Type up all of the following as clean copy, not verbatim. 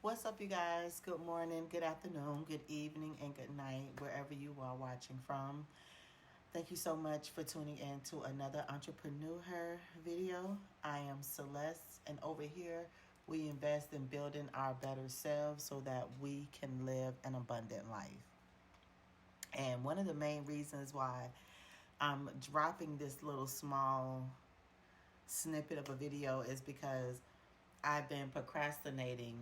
What's up, you guys? Good morning, good afternoon, good evening, and good night, wherever you are watching from. Thank you so much for tuning in to another Entrepreneur video. I am Celeste, and over here, we invest in building our better selves so that we can live an abundant life. And one of the main reasons why I'm dropping this little small snippet of a video is because I've been procrastinating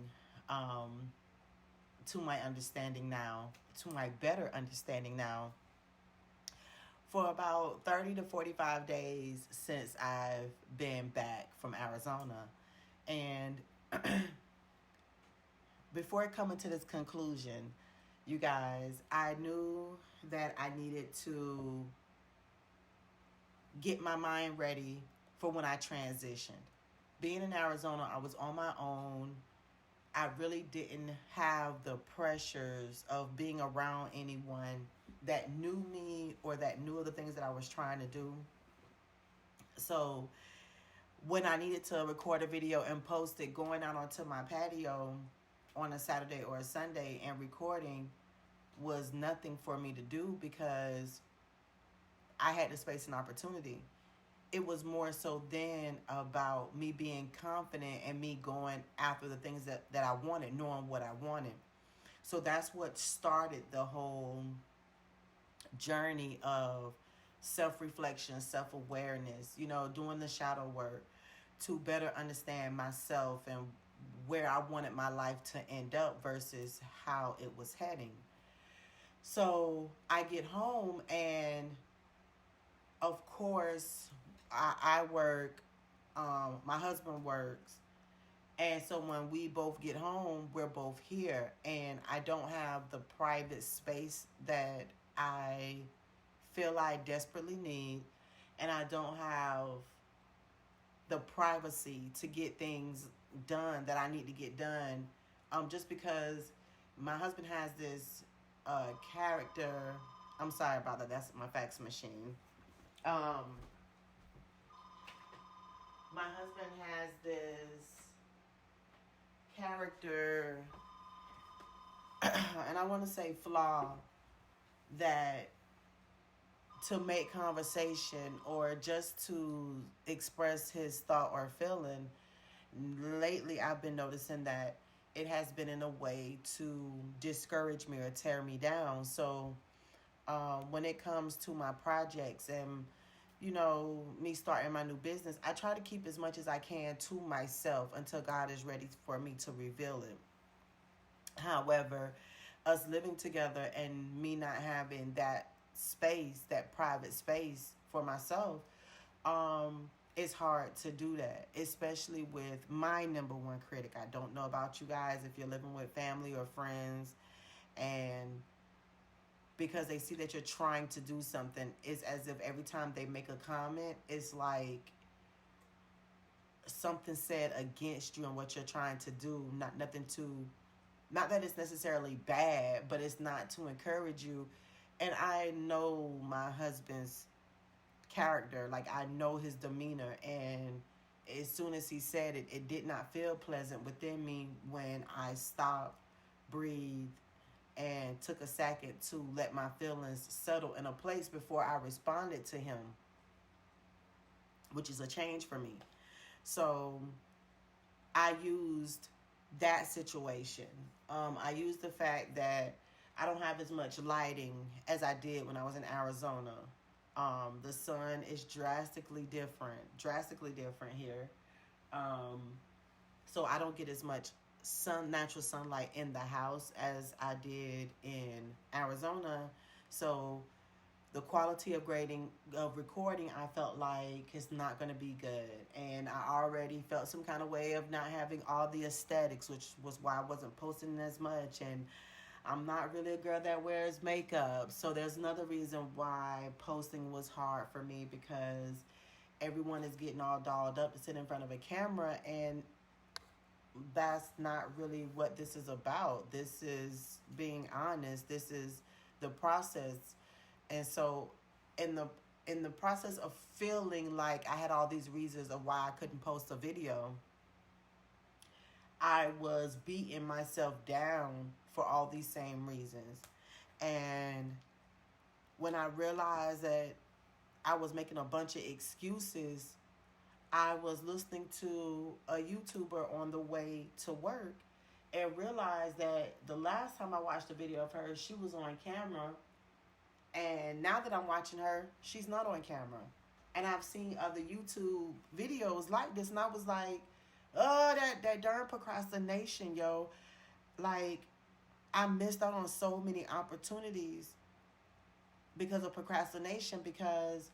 to my understanding now, to my better understanding now, for about 30 to 45 days since I've been back from Arizona. And before coming to this conclusion, you guys, I knew that I needed to get my mind ready for when I transitioned. Being in Arizona, I was on my own. I really didn't have the pressures of being around anyone that knew me or that knew of the things that I was trying to do. So when I needed to record a video and post it, going out onto my patio on a Saturday or a Sunday and recording was nothing for me to do because I had the space and opportunity. It was more so then about me being confident and me going after the things that I wanted, knowing what I wanted. So that's what started the whole journey of self-reflection, self-awareness, doing the shadow work to better understand myself and where I wanted my life to end up versus how it was heading. So I get home and of course, I work, my husband works, and so when we both get home, we're both here, and I don't have the private space that I feel I desperately need, and I don't have the privacy to get things done that I need to get done, just because my husband has this character. I'm sorry about that. That's my fax machine. My husband has this character, and I want to say flaw, that to make conversation or just to express his thought or feeling, lately I've been noticing that it has been in a way to discourage me or tear me down. So when it comes to my projects and me starting my new business, I try to keep as much as I can to myself until God is ready for me to reveal it. However, us living together and me not having that space, that private space for myself, it's hard to do that, especially with my number one critic. I don't know about you guys if you're living with family or friends, and because they see that you're trying to do something, it's as if every time they make a comment, it's like something said against you and what you're trying to do. Not that it's necessarily bad, but it's not to encourage you. And I know my husband's character, like I know his demeanor, and as soon as he said it, it did not feel pleasant within me when I stopped, breathed, and took a second to let my feelings settle in a place before I responded to him, which is a change for me. So I used that situation. I used the fact that I don't have as much lighting as I did when I was in Arizona. The sun is drastically different here. So I don't get as much natural sunlight in the house as I did in Arizona. So the quality of recording, I felt like it's not going to be good. And I already felt some kind of way of not having all the aesthetics, which was why I wasn't posting as much. And I'm not really a girl that wears makeup. So there's another reason why posting was hard for me, because everyone is getting all dolled up to sit in front of a camera, and that's not really what this is about. This is being honest. This is the process. And so in the process of feeling like I had all these reasons of why I couldn't post a video, I was beating myself down for all these same reasons. And when I realized that I was making a bunch of excuses, I was listening to a YouTuber on the way to work and realized that the last time I watched a video of her, she was on camera. And now that I'm watching her, she's not on camera. And I've seen other YouTube videos like this, and I was like, oh, that darn procrastination, yo. Like, I missed out on so many opportunities because of procrastination, because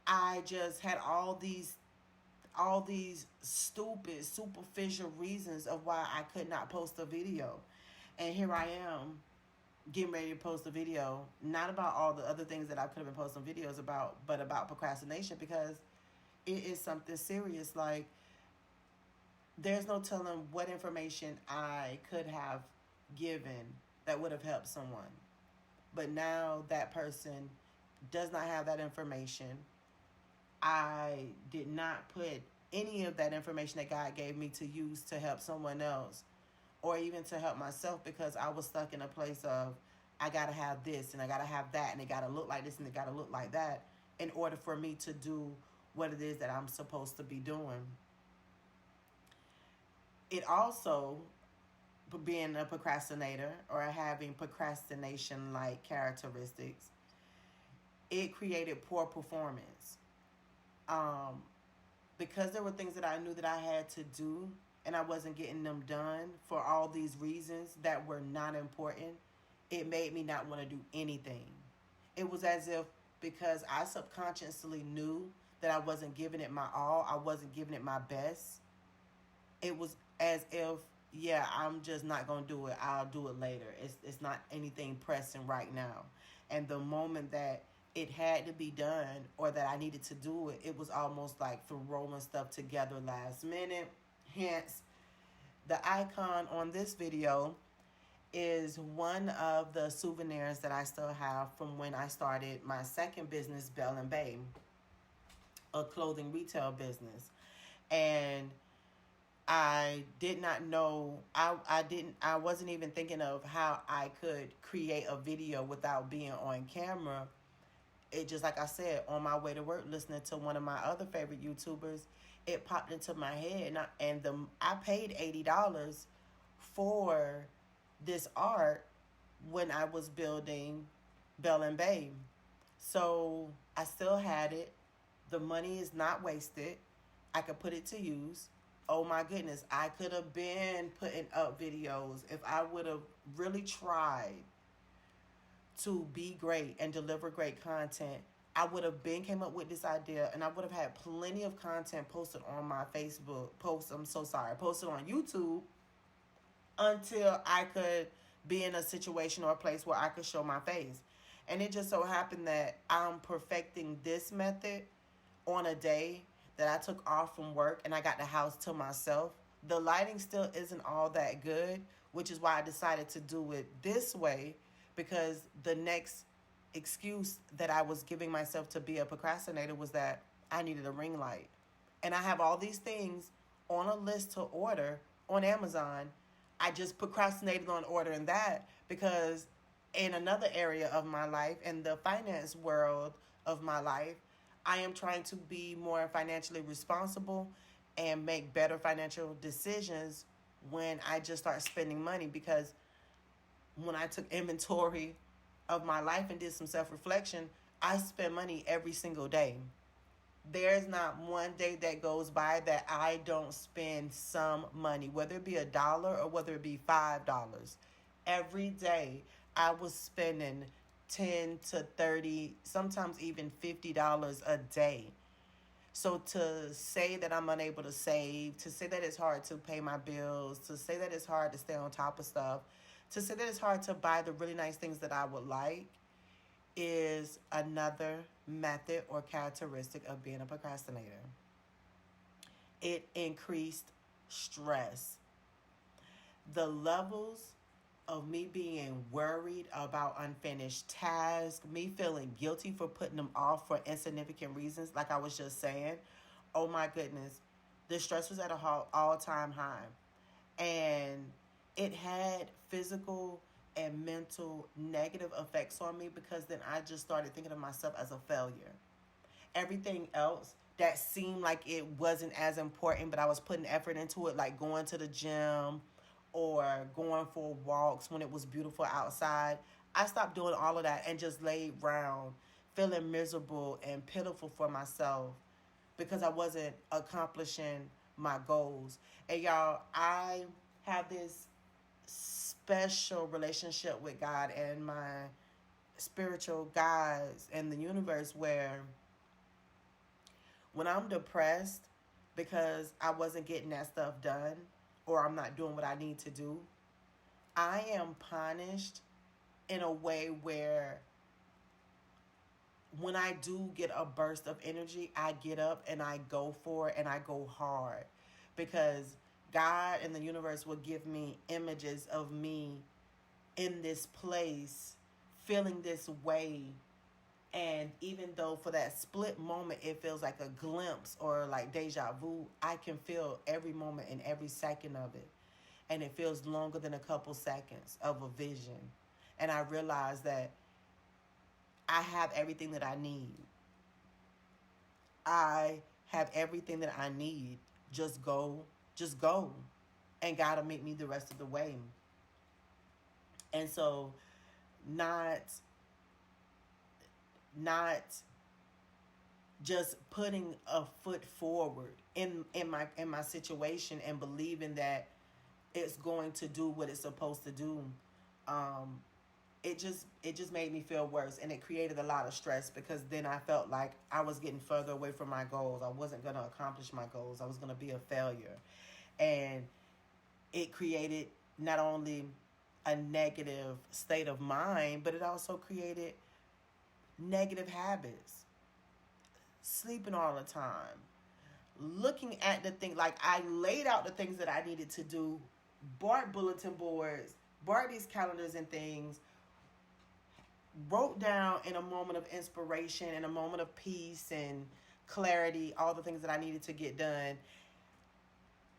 I just had all these stupid, superficial reasons of why I could not post a video. And here I am getting ready to post a video, not about all the other things that I could have been posting videos about, but about procrastination, because it is something serious. Like, there's no telling what information I could have given that would have helped someone. But now that person does not have that information. I did not put any of that information that God gave me to use to help someone else, or even to help myself, because I was stuck in a place of, I got to have this and I got to have that and it got to look like this and it got to look like that in order for me to do what it is that I'm supposed to be doing. It also, being a procrastinator or having procrastination-like characteristics, it created poor performance. Because there were things that I knew that I had to do and I wasn't getting them done for all these reasons that were not important, it made me not want to do anything. It was as if, because I subconsciously knew that I wasn't giving it my all, I wasn't giving it my best, it was as if, yeah, I'm just not going to do it. I'll do it later. It's not anything pressing right now. And the moment that it had to be done or that I needed to do it, it was almost like throwing stuff together last minute. Hence, the icon on this video is one of the souvenirs that I still have from when I started my second business, Bell and Bay, a clothing retail business. And I did not know, I wasn't even thinking of how I could create a video without being on camera. It just, like I said, on my way to work, listening to one of my other favorite YouTubers, it popped into my head, and I paid $80 for this art when I was building Bell and Bay. So I still had it. The money is not wasted. I could put it to use. Oh my goodness, I could have been putting up videos if I would have really tried to be great and deliver great content. I would have came up with this idea, and I would have had plenty of content posted on my Facebook posted on YouTube, until I could be in a situation or a place where I could show my face. And it just so happened that I'm perfecting this method on a day that I took off from work and I got the house to myself. The lighting still isn't all that good, which is why I decided to do it this way, because the next excuse that I was giving myself to be a procrastinator was that I needed a ring light. And I have all these things on a list to order on Amazon. I just procrastinated on ordering that because in another area of my life, in the finance world of my life, I am trying to be more financially responsible and make better financial decisions when I just start spending money. Because when I took inventory of my life and did some self-reflection, I spend money every single day. There's not one day that goes by that I don't spend some money, whether it be $1 or whether it be $5. Every day I was spending 10 to 30, sometimes even $50 a day. So to say that I'm unable to save, to say that it's hard to pay my bills, to say that it's hard to stay on top of stuff, to say that it's hard to buy the really nice things that I would like, is another method or characteristic of being a procrastinator. It increased stress. The levels of me being worried about unfinished tasks, me feeling guilty for putting them off for insignificant reasons, like I was just saying, oh my goodness, the stress was at an all-time high. And it had physical and mental negative effects on me, because then I just started thinking of myself as a failure. Everything else that seemed like it wasn't as important, but I was putting effort into it, like going to the gym or going for walks when it was beautiful outside, I stopped doing all of that and just laid around feeling miserable and pitiful for myself because I wasn't accomplishing my goals. And y'all, I have this special relationship with God and my spiritual guides and the universe, where when I'm depressed because I wasn't getting that stuff done or I'm not doing what I need to do, I am punished in a way where when I do get a burst of energy, I get up and I go for it and I go hard, because God and the universe will give me images of me in this place feeling this way. And even though for that split moment it feels like a glimpse or like deja vu, I can feel every moment and every second of it. And it feels longer than a couple seconds of a vision. And I realize that I have everything that I need. I have everything that I need. Just go. Just go. And God will meet me the rest of the way. And so not just putting a foot forward in my situation and believing that it's going to do what it's supposed to do. It just made me feel worse, and it created a lot of stress, because then I felt like I was getting further away from my goals. I wasn't going to accomplish my goals. I was going to be a failure. And it created not only a negative state of mind, but it also created negative habits. Sleeping all the time. Looking at the thing, like I laid out the things that I needed to do, bought bulletin boards, bought these calendars and things, wrote down in a moment of inspiration, in a moment of peace and clarity, all the things that I needed to get done.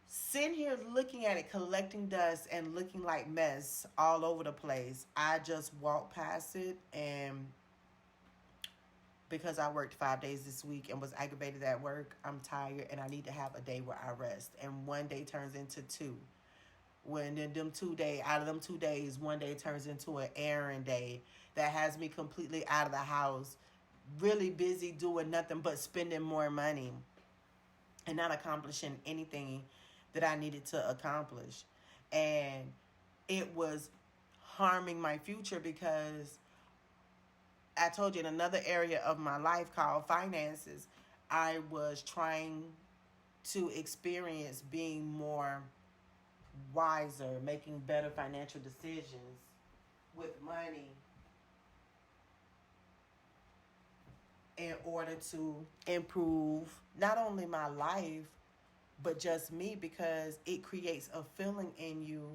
Sitting here looking at it, collecting dust and looking like mess all over the place. I just walked past it, and because I worked 5 days this week and was aggravated at work, I'm tired and I need to have a day where I rest. And one day turns into two. When in them 2 days, out of them 2 days, one day turns into an errand day that has me completely out of the house, really busy doing nothing but spending more money and not accomplishing anything that I needed to accomplish. And it was harming my future, because I told you, in another area of my life called finances, I was trying to experience being more wiser, making better financial decisions with money in order to improve not only my life, but just me, because it creates a feeling in you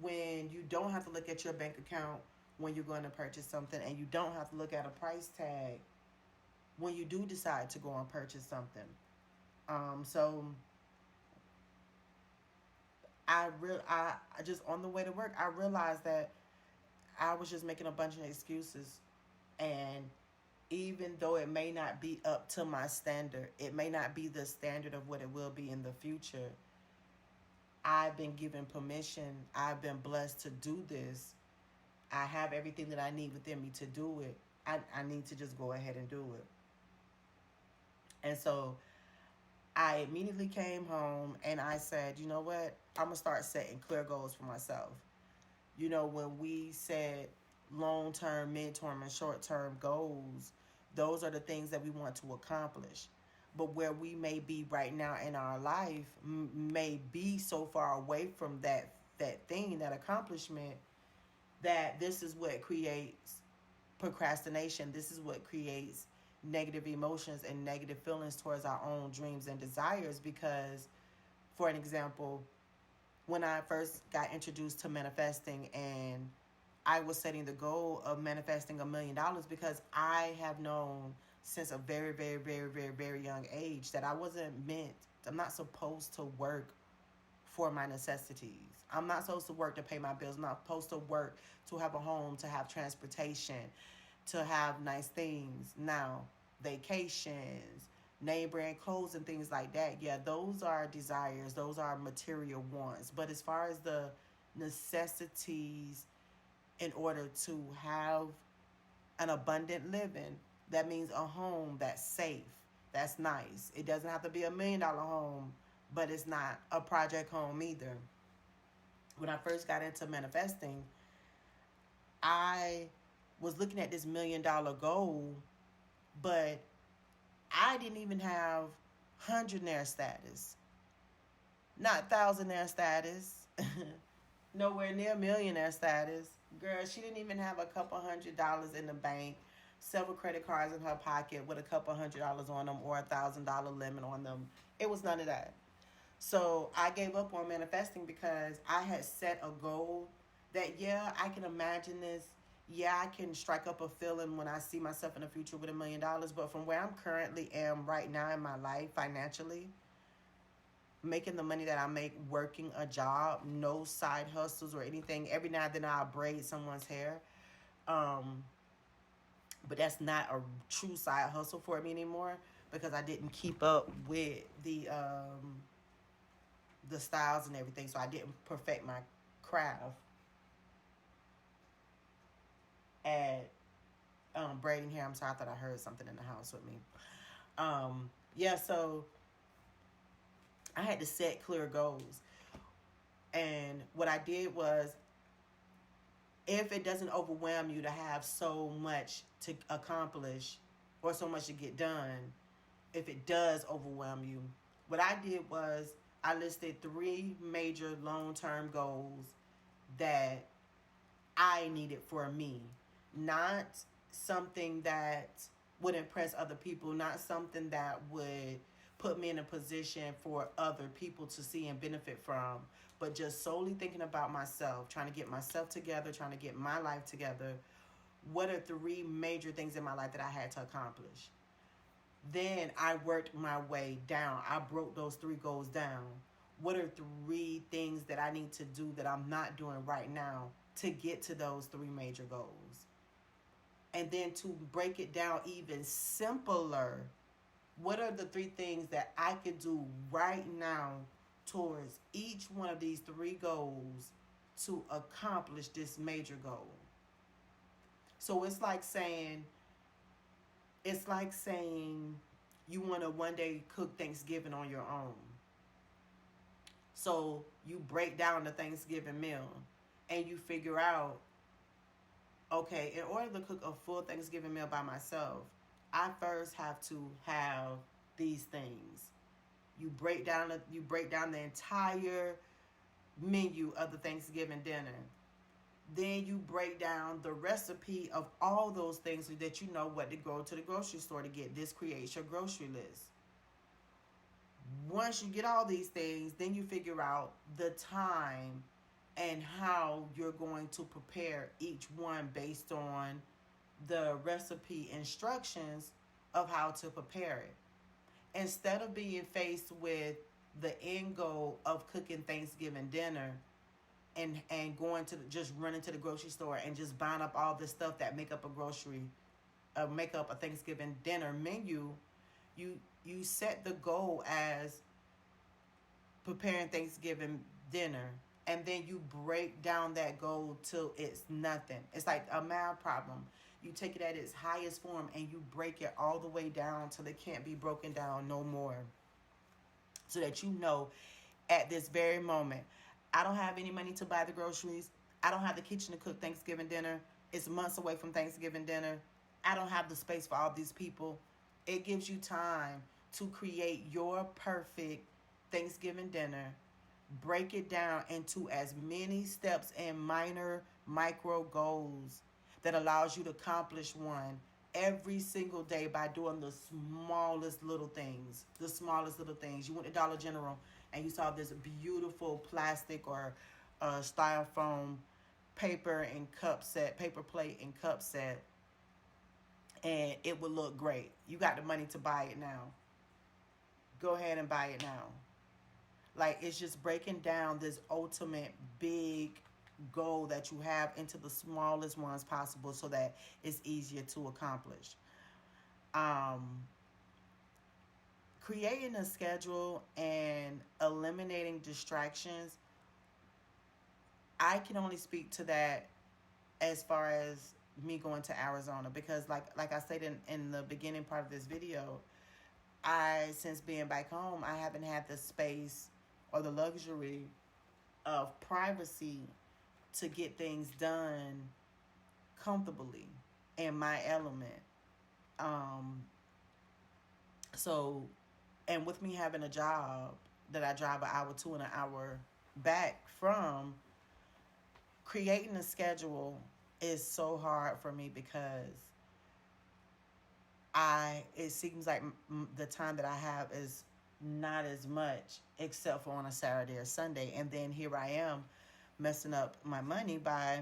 when you don't have to look at your bank account when you're going to purchase something, and you don't have to look at a price tag when you do decide to go and purchase something. So I just on the way to work, I realized that I was just making a bunch of excuses, and even though it may not be up to my standard, it may not be the standard of what it will be in the future, I've been given permission. I've been blessed to do this. I have everything that I need within me to do it. I need to just go ahead and do it. And so I immediately came home and I said, you know what? I'm going to start setting clear goals for myself. You know, when we set long-term, mid-term, and short-term goals, those are the things that we want to accomplish. But where we may be right now in our life may be so far away from that thing, that accomplishment, that this is what creates procrastination. This is what creates negative emotions and negative feelings towards our own dreams and desires. Because, for an example, when I first got introduced to manifesting, and I was setting the goal of manifesting $1 million, because I have known since a very, very, very, very, very young age that I'm not supposed to work for my necessities. I'm not supposed to work to pay my bills. I'm not supposed to work to have a home, to have transportation, to have nice things. Now, vacations, name brand clothes and things like that, yeah, those are desires. Those are material wants. But as far as the necessities in order to have an abundant living, that means a home that's safe, that's nice. It doesn't have to be $1 million home, but it's not a project home either. When I first got into manifesting, I was looking at this $1 million goal, but I didn't even have hundredaire status, not thousandaire status, nowhere near millionaire status. Girl, she didn't even have a couple $100 in the bank, several credit cards in her pocket with a couple $100 on them or $1,000 limit on them. It was none of that. So I gave up on manifesting because I had set a goal that, yeah, I can imagine this. Yeah, I can strike up a feeling when I see myself in the future with $1 million. But from where I'm currently am right now in my life financially, making the money that I make working a job, no side hustles or anything. Every now and then I'll braid someone's hair. But that's not a true side hustle for me anymore because I didn't keep up with the styles and everything, so I didn't perfect my craft at braiding hair. I'm sorry, I thought I heard something in the house with me. Yeah, so I had to set clear goals. And what I did was, if it doesn't overwhelm you to have so much to accomplish or so much to get done, if it does overwhelm you, what I did was I listed 3 major long-term goals that I needed for me. Not something that would impress other people, not something that would put me in a position for other people to see and benefit from, but just solely thinking about myself, trying to get myself together, trying to get my life together. What are 3 major things in my life that I had to accomplish? Then I worked my way down. I broke those 3 goals down. What are 3 things that I need to do that I'm not doing right now to get to those 3 major goals? And then to break it down even simpler, what are the 3 things that I could do right now towards each one of these 3 goals to accomplish this major goal? So it's like saying you want to one day cook Thanksgiving on your own. So you break down the Thanksgiving meal and you figure out, okay, in order to cook a full Thanksgiving meal by myself, I first have to have these things. You break down the entire menu of the Thanksgiving dinner. Then you break down the recipe of all those things so that you know what to go to the grocery store to get. This creates your grocery list. Once you get all these things, then you figure out the time and how you're going to prepare each one based on the recipe instructions of how to prepare it. Instead of being faced with the end goal of cooking Thanksgiving dinner and going to just running to the grocery store and just buying up all this stuff that make up a Thanksgiving dinner menu, you set the goal as preparing Thanksgiving dinner, and then you break down that goal till it's nothing. It's like a math problem. You take it at its highest form and you break it all the way down till it can't be broken down no more. So that you know at this very moment, I don't have any money to buy the groceries. I don't have the kitchen to cook Thanksgiving dinner. It's months away from Thanksgiving dinner. I don't have the space for all these people. It gives you time to create your perfect Thanksgiving dinner. Break it down into as many steps and minor micro goals that allows you to accomplish one every single day by doing the smallest little things. The smallest little things. You went to Dollar General and you saw this beautiful plastic or styrofoam paper plate and cup set, and it would look great. You got the money to buy it now. Go ahead and buy it now. Like, it's just breaking down this ultimate big goal that you have into the smallest ones possible so that it's easier to accomplish. Um, Creating a schedule and eliminating distractions, I can only speak to that as far as me going to Arizona, because like I said in the beginning part of this video, since being back home, I haven't had the space or the luxury of privacy to get things done comfortably in my element. Um, so, and with me having a job that I drive an hour to and an hour back from, creating a schedule is so hard for me because it seems like the time that I have is not as much except for on a Saturday or Sunday, and then here I am messing up my money by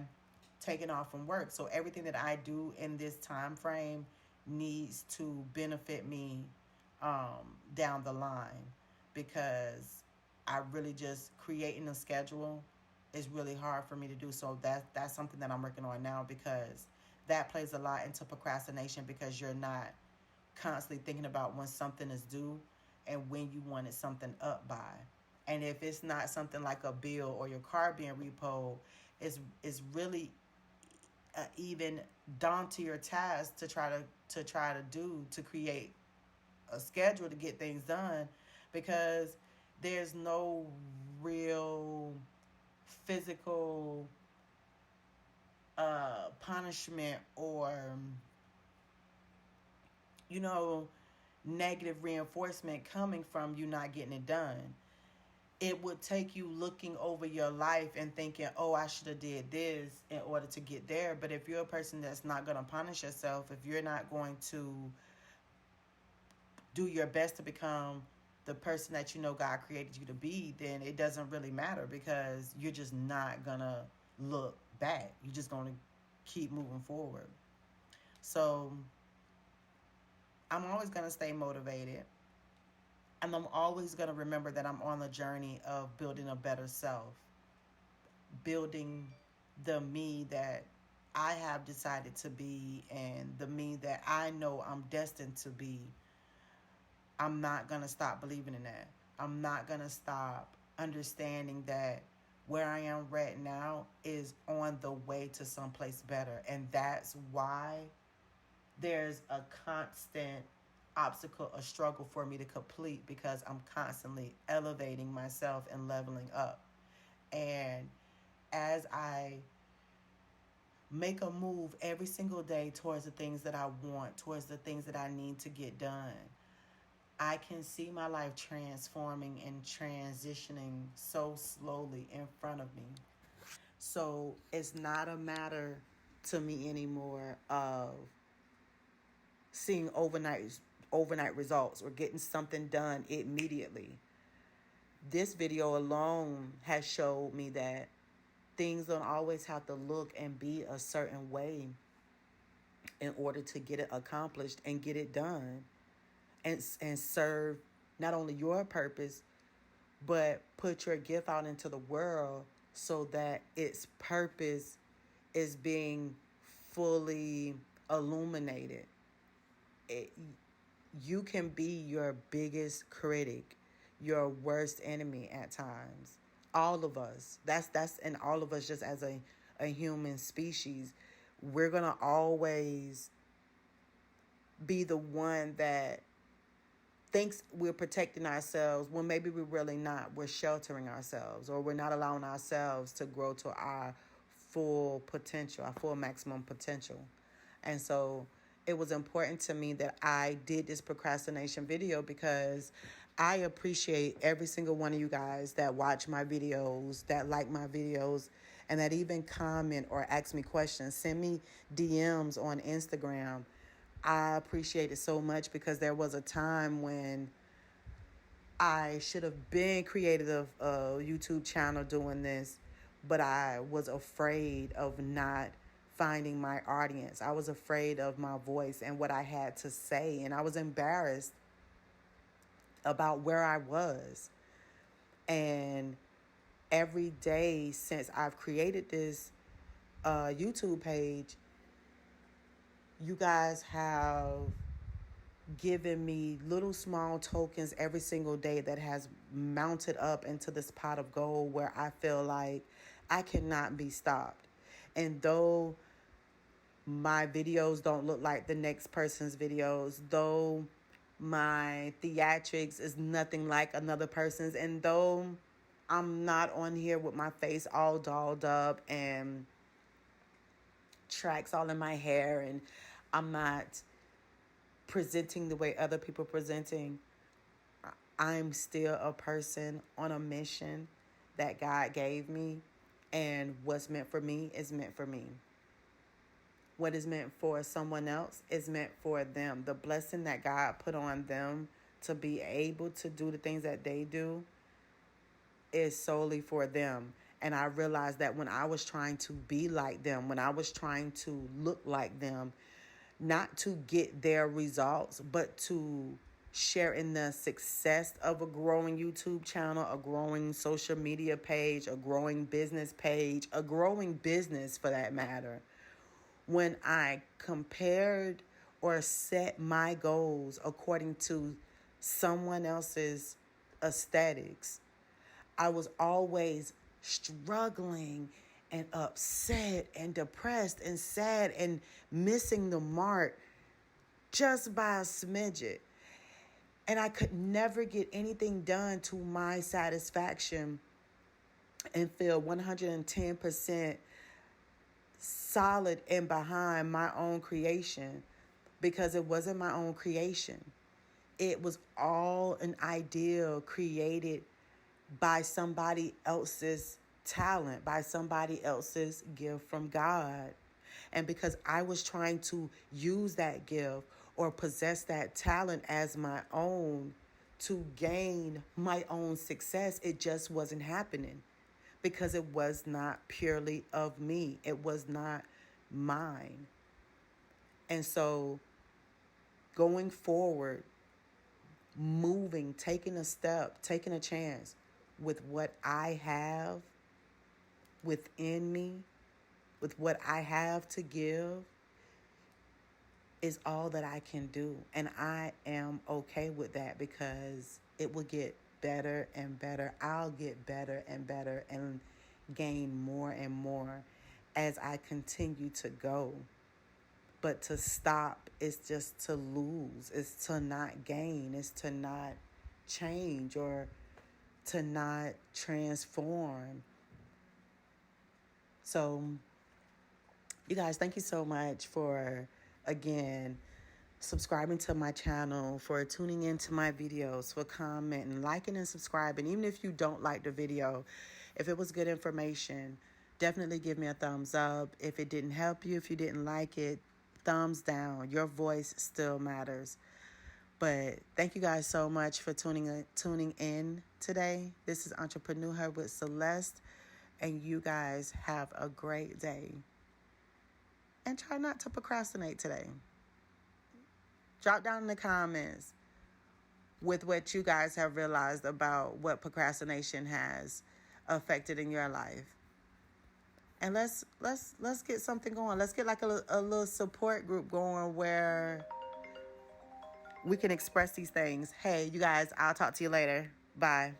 taking off from work. So everything that I do in this time frame needs to benefit me down the line, because I really just creating a schedule is really hard for me to do. So that's something that I'm working on now, because that plays a lot into procrastination, because you're not constantly thinking about when something is due and when you wanted something up by. And if it's not something like a bill or your car being repoed, it's really even dauntier task to create a schedule to get things done, because there's no real physical punishment or negative reinforcement coming from you not getting it done. It would take you looking over your life and thinking, oh, I should have did this in order to get there. But if you're a person that's not going to punish yourself, if you're not going to do your best to become the person that God created you to be, then it doesn't really matter, because you're just not going to look back. You're just going to keep moving forward. So I'm always going to stay motivated. And I'm always going to remember that I'm on the journey of building a better self, building the me that I have decided to be and the me that I know I'm destined to be. I'm not going to stop believing in that. I'm not going to stop understanding that where I am right now is on the way to someplace better. And that's why there's a constant obstacle, a struggle for me to complete, because I'm constantly elevating myself and leveling up. And as I make a move every single day towards the things that I want, towards the things that I need to get done, I can see my life transforming and transitioning so slowly in front of me. So it's not a matter to me anymore of seeing overnight results or getting something done immediately. This video alone has showed me that things don't always have to look and be a certain way in order to get it accomplished and get it done and serve not only your purpose, but put your gift out into the world so that its purpose is being fully illuminated. You can be your biggest critic, your worst enemy at times. All of us. And all of us just as a human species, we're gonna always be the one that thinks we're protecting ourselves when maybe we're really not. We're sheltering ourselves, or we're not allowing ourselves to grow to our full potential, our full maximum potential. And so it was important to me that I did this procrastination video, because I appreciate every single one of you guys that watch my videos, that like my videos, and that even comment or ask me questions. Send me DMs on Instagram. I appreciate it so much, because there was a time when I should have been created a YouTube channel doing this, but I was afraid of not finding my audience. I was afraid of my voice and what I had to say, and I was embarrassed about where I was. And every day since I've created this YouTube page, you guys have given me little small tokens every single day that has mounted up into this pot of gold where I feel like I cannot be stopped. And though my videos don't look like the next person's videos, though my theatrics is nothing like another person's, and though I'm not on here with my face all dolled up and tracks all in my hair, and I'm not presenting the way other people are presenting, I'm still a person on a mission that God gave me, and what's meant for me is meant for me. What is meant for someone else is meant for them. The blessing that God put on them to be able to do the things that they do is solely for them. And I realized that when I was trying to be like them, when I was trying to look like them, not to get their results, but to share in the success of a growing YouTube channel, a growing social media page, a growing business page, a growing business for that matter. When I compared or set my goals according to someone else's aesthetics, I was always struggling and upset and depressed and sad and missing the mark just by a smidget. And I could never get anything done to my satisfaction and feel 110% solid and behind my own creation, because it wasn't my own creation. It was all an ideal created by somebody else's talent, by somebody else's gift from God. And because I was trying to use that gift or possess that talent as my own to gain my own success, it just wasn't happening, because it was not purely of me. It was not mine. And so going forward, moving, taking a step, taking a chance with what I have within me, with what I have to give, is all that I can do. And I am okay with that, because it will get better and better. I'll get better and better and gain more and more as I continue to go. But to stop is just to lose. It's to not gain. It's to not change or to not transform. So, you guys, thank you so much for, again, subscribing to my channel, for tuning into my videos, for commenting, liking, and subscribing. Even if you don't like the video, if it was good information, definitely give me a thumbs up. If it didn't help you, if you didn't like it, thumbs down. Your voice still matters. But thank you guys so much for tuning in today. This is Entrepreneur with Celeste, and you guys have a great day. And try not to procrastinate today. Drop down in the comments with what you guys have realized about what procrastination has affected in your life. And let's get something going. Let's get like a little support group going where we can express these things. Hey, you guys, I'll talk to you later. Bye.